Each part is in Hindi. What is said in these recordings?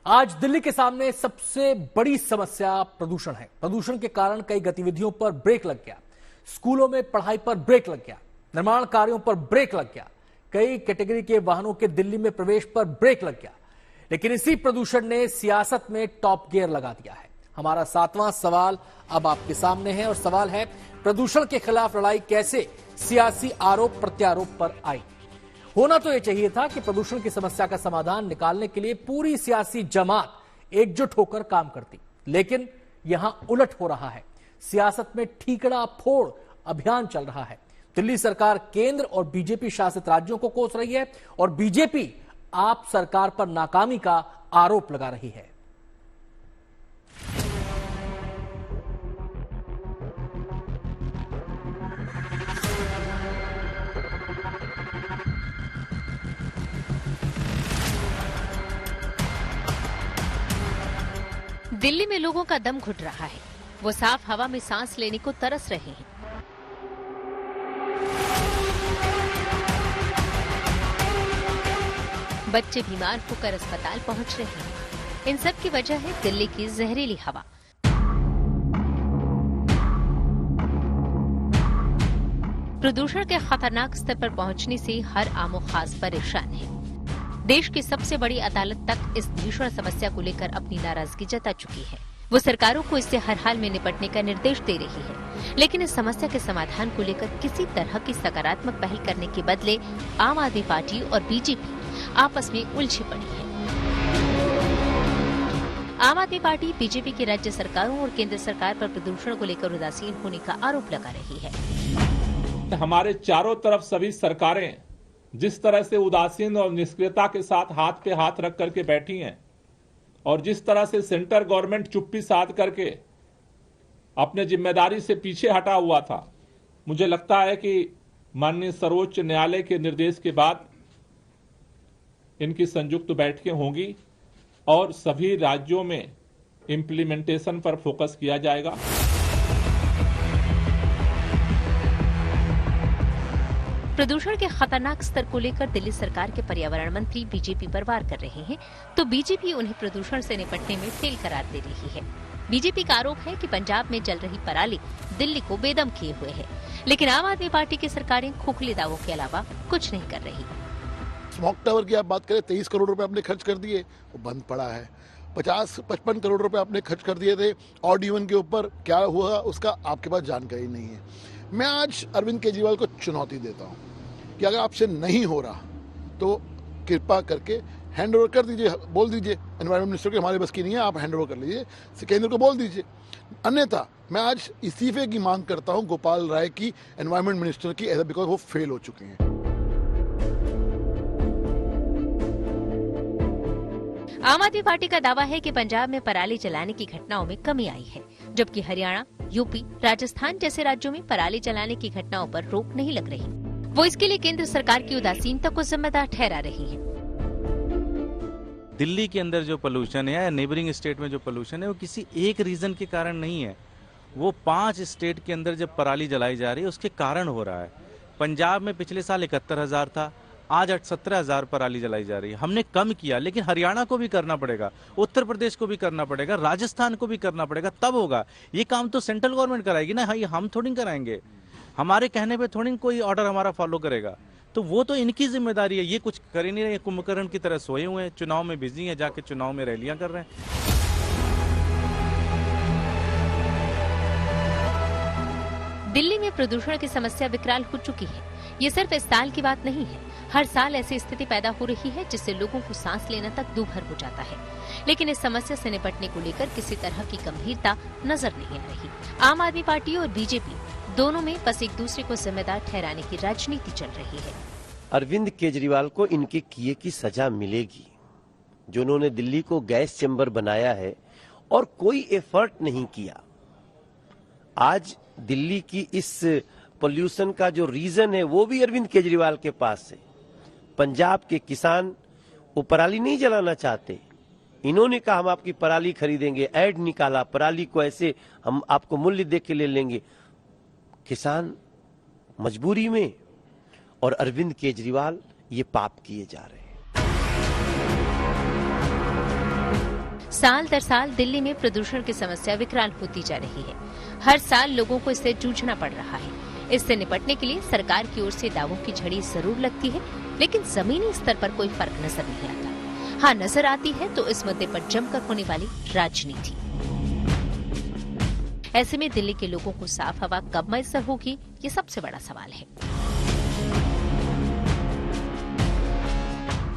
आज दिल्ली के सामने सबसे बड़ी समस्या प्रदूषण है। प्रदूषण के कारण कई गतिविधियों पर ब्रेक लग गया, स्कूलों में पढ़ाई पर ब्रेक लग गया, निर्माण कार्यों पर ब्रेक लग गया, कई कैटेगरी के वाहनों के दिल्ली में प्रवेश पर ब्रेक लग गया। लेकिन इसी प्रदूषण ने सियासत में टॉप गियर लगा दिया है। हमारा 7वां सवाल अब आपके सामने है और सवाल है, प्रदूषण के खिलाफ लड़ाई कैसे सियासी आरोप प्रत्यारोप पर आई। होना तो यह चाहिए था कि प्रदूषण की समस्या का समाधान निकालने के लिए पूरी सियासी जमात एकजुट होकर काम करती, लेकिन यहां उलट हो रहा है। सियासत में ठीकरा फोड़ अभियान चल रहा है। दिल्ली सरकार केंद्र और बीजेपी शासित राज्यों को कोस रही है और बीजेपी आप सरकार पर नाकामी का आरोप लगा रही है। दिल्ली में लोगों का दम घुट रहा है। वो साफ हवा में सांस लेने को तरस रहे हैं। बच्चे बीमार होकर अस्पताल पहुंच रहे हैं। इन सब की वजह है दिल्ली की जहरीली हवा। प्रदूषण के खतरनाक स्तर पर पहुंचने से हर आमो खास परेशान है। देश की सबसे बड़ी अदालत तक इस भीषण समस्या को लेकर अपनी नाराजगी जता चुकी है। वो सरकारों को इससे हर हाल में निपटने का निर्देश दे रही है, लेकिन इस समस्या के समाधान को लेकर किसी तरह की सकारात्मक पहल करने के बदले आम आदमी पार्टी और बीजेपी आपस में उलझी पड़ी है। आम आदमी पार्टी बीजेपी की राज्य सरकारों और केंद्र सरकार पर प्रदूषण को लेकर उदासीन होने का आरोप लगा रही है। हमारे चारों तरफ सभी सरकारें जिस तरह से उदासीन और निष्क्रियता के साथ हाथ पे हाथ रख करके बैठी हैं और जिस तरह से सेंटर गवर्नमेंट चुप्पी साध करके अपने जिम्मेदारी से पीछे हटा हुआ था, मुझे लगता है कि माननीय सर्वोच्च न्यायालय के निर्देश के बाद इनकी संयुक्त बैठकें होंगी और सभी राज्यों में इम्प्लीमेंटेशन पर फोकस किया जाएगा। प्रदूषण के खतरनाक स्तर को लेकर दिल्ली सरकार के पर्यावरण मंत्री बीजेपी पर वार कर रहे हैं, तो बीजेपी उन्हें प्रदूषण से निपटने में फेल करार दे रही है। बीजेपी का आरोप है कि पंजाब में जल रही पराली दिल्ली को बेदम किए हुए है, लेकिन आम आदमी पार्टी की सरकारें खोखले दावों के अलावा कुछ नहीं कर रही। स्मॉग टावर की आप बात करें, 23 करोड़ रुपए आपने खर्च कर दिए, वो बंद पड़ा है। 50-55 करोड़ रुपए आपने खर्च कर दिए थे ऑड इवन के ऊपर, क्या हुआ उसका आपके पास जानकारी नहीं है। मैं आज अरविंद केजरीवाल को चुनौती देता हूं कि अगर आपसे नहीं हो रहा तो कृपा करके हैंड ओवर कर दीजिए, बोल दीजिए एनवायरमेंट मिनिस्टर के हमारे बस की नहीं है, आप हैंड ओवर कर लीजिए, केंद्र को बोल दीजिए। अन्यथा मैं आज इस्तीफे की मांग करता हूं गोपाल राय की, एनवायरमेंट मिनिस्टर की, बिकॉज वो फेल हो चुके हैं। आम आदमी पार्टी का दावा है कि पंजाब में पराली जलाने की घटनाओं में कमी आई है, जबकि हरियाणा, यूपी, राजस्थान जैसे राज्यों में पराली जलाने की घटनाओं पर रोक नहीं लग रही। वो इसके लिए केंद्र सरकार की उदासीनता को जिम्मेदार ठहरा रही है। दिल्ली के अंदर जो पोल्यूशन है या नेबरिंग स्टेट में जो पोल्यूशन है वो किसी एक रीजन के कारण नहीं है, वो 5 स्टेट के अंदर जब पराली जलाई जा रही है उसके कारण हो रहा है। पंजाब में पिछले साल 71,000 था, आज 17,000 पराली जलाई जा रही है। हमने कम किया, लेकिन हरियाणा को भी करना पड़ेगा, उत्तर प्रदेश को भी करना पड़ेगा, राजस्थान को भी करना पड़ेगा, तब होगा। ये काम तो सेंट्रल गवर्नमेंट कराएगी ना, हम थोड़ी कराएंगे। हमारे कहने पे थोड़ी कोई ऑर्डर हमारा फॉलो करेगा, तो वो तो इनकी जिम्मेदारी है। ये कुछ कर ही नहीं रहे, कुंभकर्ण की तरह सोए हुए हैं, चुनाव में बिजी हैं, जाके चुनाव में रैलियां कर रहे हैं। दिल्ली में प्रदूषण की समस्या विकराल हो चुकी है। ये सिर्फ इस साल की बात नहीं है, हर साल ऐसी स्थिति पैदा हो रही है जिससे लोगों को सांस लेना तक दूभर हो जाता है। लेकिन इस समस्या से निपटने को लेकर किसी तरह की गंभीरता नजर नहीं आ रही। आम आदमी पार्टी और बीजेपी दोनों में बस एक दूसरे को जिम्मेदार ठहराने की राजनीति चल रही है। अरविंद केजरीवाल को इनके किए की सजा मिलेगी, जो उन्होंने दिल्ली को गैस चैम्बर बनाया है और कोई एफर्ट नहीं किया। आज दिल्ली की इस पोल्यूशन का जो रीजन है वो भी अरविंद केजरीवाल के पास है। पंजाब के किसान वो पराली नहीं जलाना चाहते, इन्होंने कहा हम आपकी पराली खरीदेंगे, ऐड निकाला, पराली को ऐसे हम आपको मूल्य दे के ले लेंगे। किसान मजबूरी में, और अरविंद केजरीवाल ये पाप किए जा रहे हैं। साल दर साल दिल्ली में प्रदूषण की समस्या विकराल होती जा रही है। हर साल लोगों को इससे जूझना पड़ रहा है। इससे निपटने के लिए सरकार की ओर से दावों की झड़ी जरूर लगती है, लेकिन जमीनी स्तर पर कोई फर्क नजर नहीं आता। हाँ, नजर आती है तो इस मुद्दे पर जमकर होने वाली राजनीति। ऐसे में दिल्ली के लोगों को साफ हवा कब मैसर होगी, ये सबसे बड़ा सवाल है।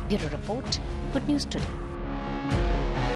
Bureau report, good news today.